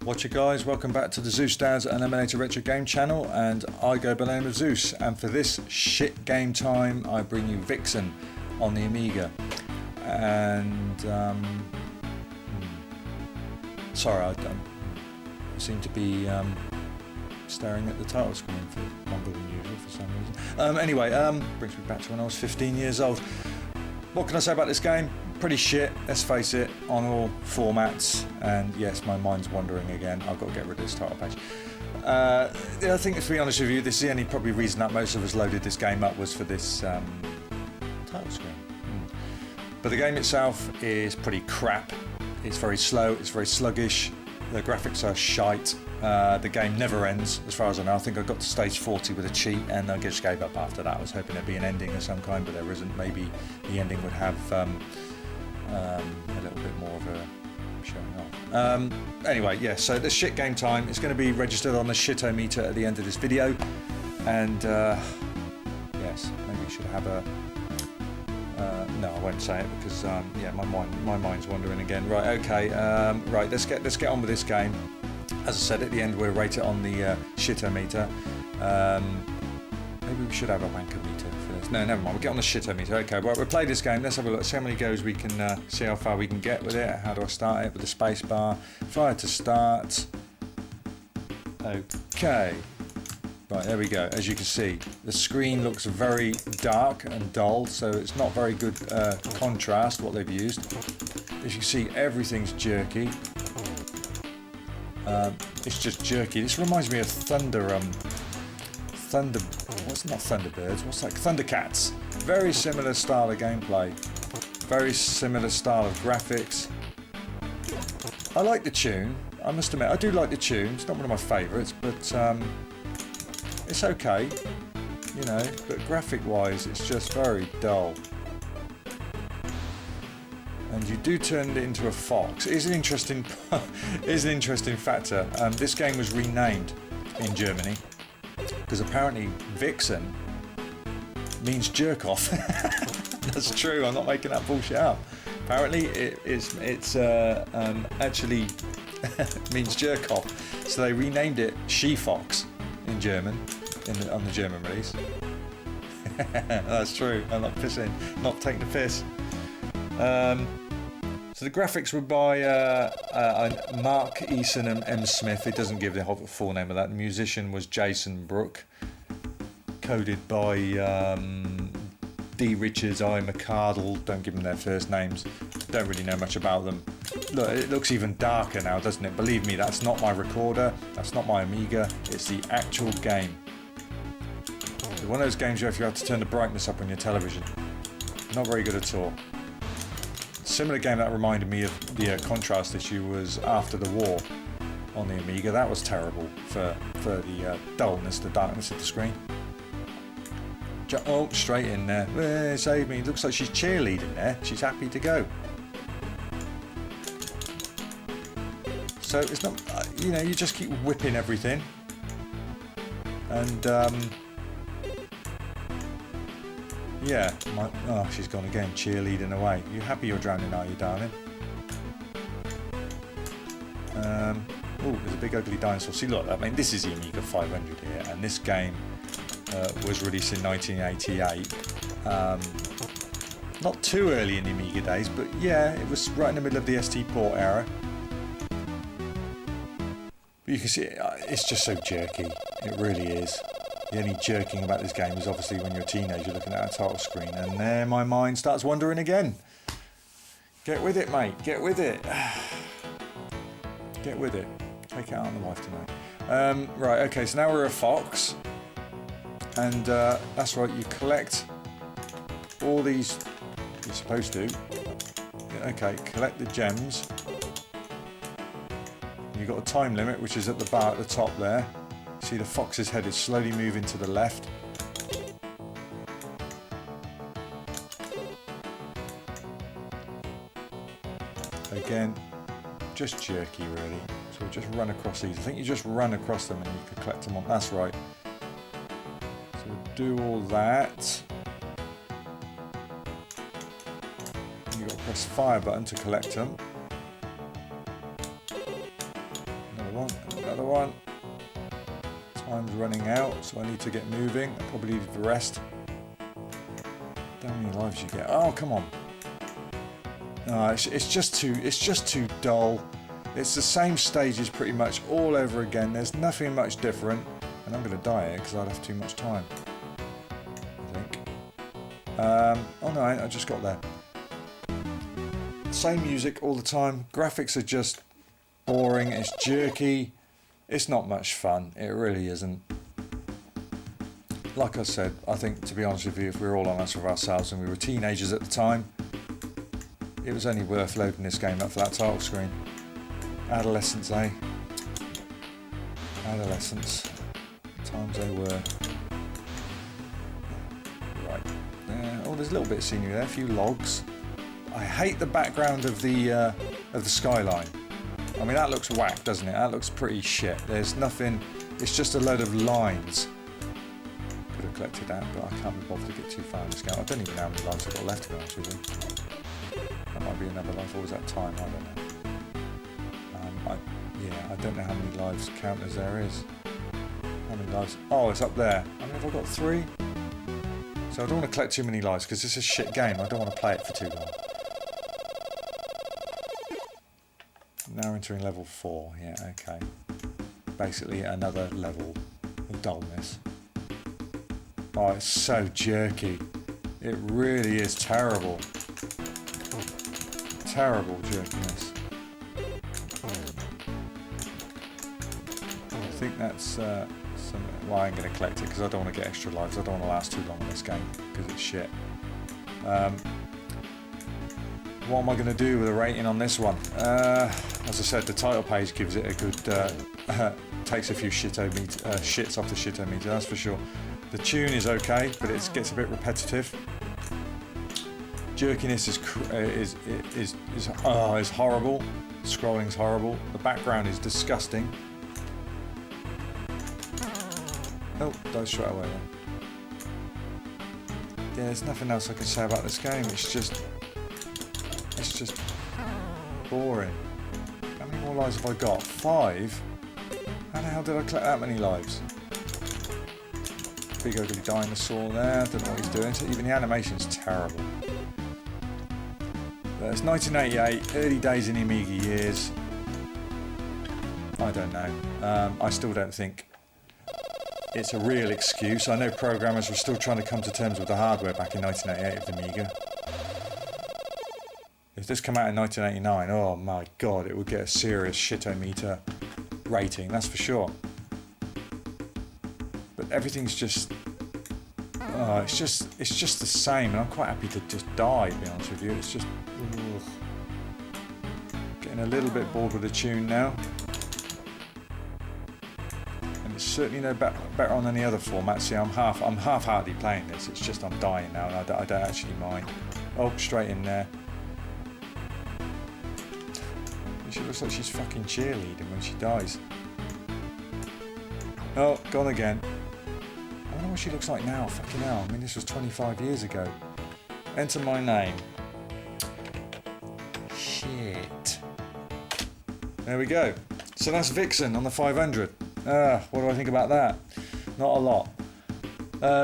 Watcher guys, welcome back to the Zeusdaz Unemulated Retro Game channel, and I go by the name of Zeus, and for this shit game time I bring you Vixen on the Amiga. And sorry, I seem to be staring at the title screen for longer than usual for some reason. Anyway, brings me back to when I was 15 years old. What can I say about this game? Pretty shit, let's face it, on all formats, and yes, my mind's wandering again. I've got to get rid of this title page. I think, to be honest with you, this is the only probably reason that most of us loaded this game up was for this title screen. But the game itself is pretty crap. It's very slow, it's very sluggish, the graphics are shite. The game never ends, as far as I know. I think I got to stage 40 with a cheat and I just gave up after that. I was hoping there'd be an ending of some kind, but there isn't. Maybe the ending would have a little bit more of a showing off. Anyway, yeah, so the shit game time is going to be registered on the shitometer at the end of this video. And yes, maybe we should have a... no, I won't say it because yeah, my mind's wandering again. Right, okay, right, let's get on with this game. As I said, at the end we'll rate it on the shitometer. Maybe we should have a wanker meter for this. No, never mind, we'll get on the shitometer. Okay, well, we'll play this game. Let's have a look, see how many goes we can, see how far we can get with it. How do I start it? With the space bar. Fire to start. Okay. Right, there we go. As you can see, the screen looks very dark and dull, so it's not very good contrast, what they've used. As you can see, everything's jerky. It's just jerky. This reminds me of what's not Thunderbirds? What's that? Thundercats. Very similar style of gameplay. Very similar style of graphics. I like the tune. I must admit, I do like the tune. It's not one of my favourites, but it's okay. You know, but graphic-wise, it's just very dull. And you do turn it into a fox. It is an interesting, factor. This game was renamed in Germany because apparently Vixen means jerk off. That's true. I'm not making that bullshit up. Apparently, it's actually means jerk off. So they renamed it She Fox in German on the German release. That's true. I'm not pissing, not taking the piss. So the graphics were by Mark Eason and M. Smith. It doesn't give the full name of that. The musician was Jason Brook. Coded by D. Richards, I. McCardle. Don't give them their first names. Don't really know much about them. Look, it looks even darker now, doesn't it? Believe me, that's not my recorder. That's not my Amiga. It's the actual game. It's one of those games where if you have to turn the brightness up on your television. Not very good at all. Similar game that reminded me of the contrast issue was After the War on the Amiga. That was terrible for the dullness, the darkness of the screen. Oh, straight in there. Save me. Looks like she's cheerleading there. She's happy to go. So it's not, you know, you just keep whipping everything. And yeah, oh, she's gone again, cheerleading away. You happy you're drowning, are you, darling? Oh, there's a big ugly dinosaur. See, look, I mean, this is the Amiga 500 here, and this game was released in 1988. Not too early in the Amiga days, but yeah, it was right in the middle of the ST port era. But you can see, it's just so jerky. It really is. The only jerking about this game is obviously when you're a teenager looking at a title screen, and there my mind starts wandering again. Get with it, mate. Get with it. Get with it. Take it out on the wife tonight. Right, okay, so now we're a fox. And that's right, you collect all these... You're supposed to. Okay, collect the gems. You've got a time limit, which is at the bar at the top there. See the fox's head is slowly moving to the left. Again, just jerky really. So we'll just run across these. I think you just run across them and you can collect them on. That's right. So we'll do all that. You've got to press the fire button to collect them. Another one. now, so I need to get moving. I probably need the rest. How many lives you get? Oh, come on. No, it's just too dull. It's the same stages pretty much all over again. There's nothing much different. And I'm going to die here because I'd have too much time, I think. Oh no, I just got there. Same music all the time. Graphics are just boring. It's jerky. It's not much fun. It really isn't. Like I said, I think, to be honest with you, if we were all honest with ourselves and we were teenagers at the time, it was only worth loading this game up for that title screen. Adolescence, eh? Adolescence. Times they were. Right. Oh, there's a little bit of scenery there, a few logs. I hate the background of the skyline. I mean, that looks whack, doesn't it? That looks pretty shit. There's nothing. It's just a load of lines. Could have collected that, but I can't be bothered to get too far in this game. I don't even know how many lives I've got left, to be honest with you. That might be another life, or was that time? I don't know. I don't know how many lives counters there is. How many lives? Oh, it's up there. I mean, have I got 3? So I don't want to collect too many lives because this is a shit game. I don't want to play it for too long. Now entering level 4. Yeah, okay. Basically another level of dullness. Oh, it's so jerky. It really is terrible. Terrible jerkiness. I think that's something. Well, I ain't going to collect it because I don't want to get extra lives. I don't want to last too long in this game because it's shit. What am I going to do with a rating on this one? As I said, the title page gives it a good. Takes a few shits off the shitometer, that's for sure. The tune is okay, but it gets a bit repetitive. Jerkiness is horrible. Scrolling's horrible. The background is disgusting. Oh, died straight away then. Yeah, there's nothing else I can say about this game. It's just boring. How many more lives have I got? 5? How the hell did I collect that many lives? Big ugly dinosaur there. I don't know what he's doing. Even the animation's terrible. But it's 1988, early days in the Amiga years. I don't know. I still don't think it's a real excuse. I know programmers were still trying to come to terms with the hardware back in 1988 of the Amiga. If this came out in 1989, oh my god, it would get a serious shitometer rating, that's for sure. But everything's just, it's just the same, and I'm quite happy to just die, to be honest with you. It's just, getting a little bit bored with the tune now. It's certainly no better on any other format. See, I'm half-heartedly playing this. It's just I'm dying now, and I don't actually mind. Oh, straight in there. She looks like she's fucking cheerleading when she dies. Oh, gone again. I wonder what she looks like now. Fucking hell. I mean, this was 25 years ago. Enter my name. Shit. There we go. So that's Vixen on the 500. What do I think about that? Not a lot.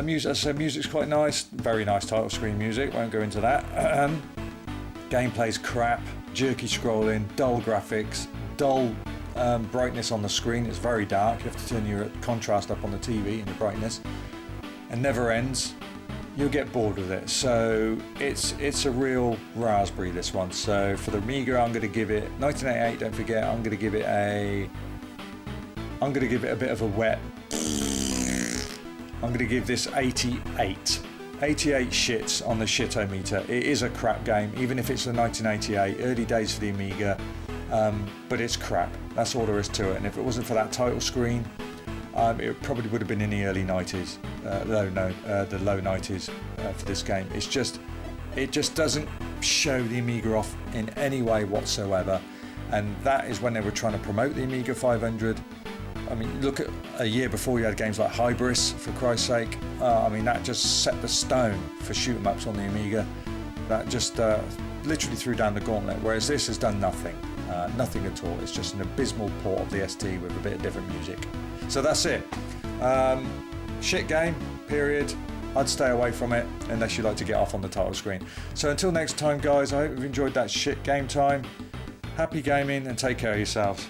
Music, as I said, music's quite nice. Very nice title screen music. Won't go into that. Gameplay's crap. Jerky scrolling. Dull graphics. Dull brightness on the screen. It's very dark. You have to turn your contrast up on the TV and the brightness. And never ends. You'll get bored with it. So it's a real raspberry, this one. So for the Amiga, I'm going to give it 1988. Don't forget, I'm going to give it a bit of a wet. I'm going to give this 88. 88 shits on the shitometer. It is a crap game, even if it's a 1988, early days for the Amiga, but it's crap. That's all there is to it. And if it wasn't for that title screen, it probably would have been in the early 90s, the low 90s for this game. It just doesn't show the Amiga off in any way whatsoever. And that is when they were trying to promote the Amiga 500. I mean, look at a year before you had games like Hybris, for Christ's sake. I mean, that just set the stone for shoot 'em ups on the Amiga. That just literally threw down the gauntlet, whereas this has done nothing. Nothing at all. It's just an abysmal port of the ST with a bit of different music. So that's it. Shit game, period. I'd stay away from it unless you like to get off on the title screen. So until next time, guys, I hope you've enjoyed that shit game time. Happy gaming and take care of yourselves.